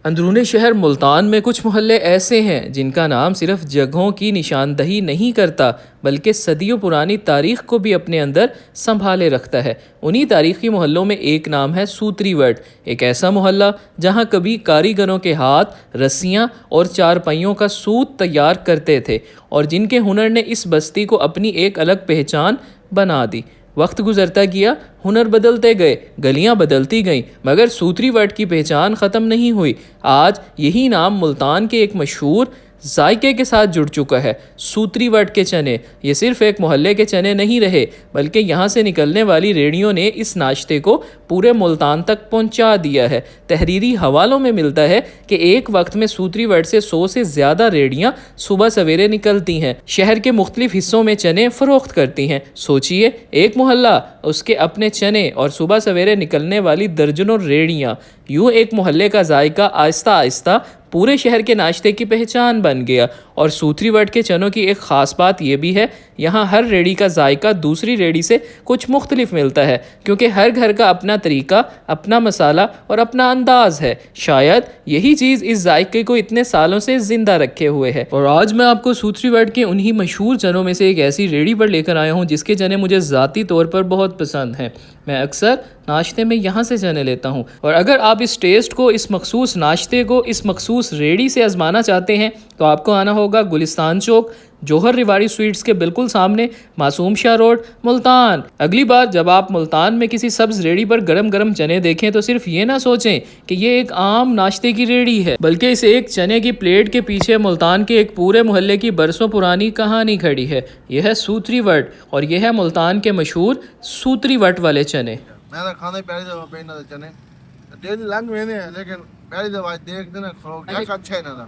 اندرون شہر ملتان میں کچھ محلے ایسے ہیں جن کا نام صرف جگہوں کی نشاندہی نہیں کرتا بلکہ صدیوں پرانی تاریخ کو بھی اپنے اندر سنبھالے رکھتا ہے۔ انہی تاریخی محلوں میں ایک نام ہے سوتری وٹ، ایک ایسا محلہ جہاں کبھی کاریگروں کے ہاتھ رسیاں اور چارپائیوں کا سوت تیار کرتے تھے اور جن کے ہنر نے اس بستی کو اپنی ایک الگ پہچان بنا دی۔ وقت گزرتا گیا، ہنر بدلتے گئے، گلیاں بدلتی گئیں، مگر سوتری وٹ کی پہچان ختم نہیں ہوئی۔ آج یہی نام ملتان کے ایک مشہور ذائقے کے ساتھ جڑ چکا ہے۔ سوتری وٹ کے چنے یہ صرف ایک محلے کے چنے نہیں رہے بلکہ یہاں سے نکلنے والی ریڑھیوں نے اس ناشتے کو پورے ملتان تک پہنچا دیا ہے۔ تحریری حوالوں میں ملتا ہے کہ ایک وقت میں سوتری وٹ سے 100 سے زیادہ ریڑھیاں صبح سویرے نکلتی ہیں، شہر کے مختلف حصوں میں چنے فروخت کرتی ہیں۔ سوچئے، ایک محلہ، اس کے اپنے چنے اور صبح سویرے نکلنے والی درجنوں ریڑھیاں، یوں ایک محلے کا ذائقہ آہستہ آہستہ پورے شہر کے ناشتے کی پہچان بن گیا۔ اور سوتری وٹ کے چنوں کی ایک خاص بات یہ بھی ہے، یہاں ہر ریڑھی کا ذائقہ دوسری ریڑھی سے کچھ مختلف ملتا ہے، کیونکہ ہر گھر کا اپنا طریقہ، اپنا مسالہ اور اپنا انداز ہے۔ شاید یہی چیز اس ذائقے کو اتنے سالوں سے زندہ رکھے ہوئے ہے۔ اور آج میں آپ کو سوتری وٹ کے انہی مشہور چنوں میں سے ایک ایسی ریڑھی پر لے کر آیا ہوں جس کے چنے مجھے ذاتی طور پر بہت پسند ہیں۔ میں اکثر ناشتے میں یہاں سے چنے لیتا ہوں، اور اگر آپ اس ٹیسٹ کو، اس مخصوص ناشتے کو اس مخصوص ریڑھی سے آزمانا چاہتے ہیں تو آپ کو آنا ہوگا گلستان چوک، جوہر ریواڑی سویٹس کے بالکل سامنے، معصوم شاہ روڈ، ملتان۔ اگلی بار جب آپ ملتان میں کسی سبز ریڑھی پر گرم گرم چنے دیکھیں تو صرف یہ نہ سوچیں کہ یہ ایک عام ناشتے کی ریڑھی ہے، بلکہ اس ایک چنے کی پلیٹ کے پیچھے ملتان کے ایک پورے محلے کی برسوں پرانی کہانی کھڑی ہے۔ یہ ہے سوتری وٹ، اور یہ ہے ملتان کے مشہور سوتری وٹ والے چنے۔ میں نے کھانے پہلی دفعہ پہنا تھا چنے، ڈیلی لنگ میں نے، لیکن پہلی دفعہ دیکھ دینا کھاؤ کیا اچھا ہے نا۔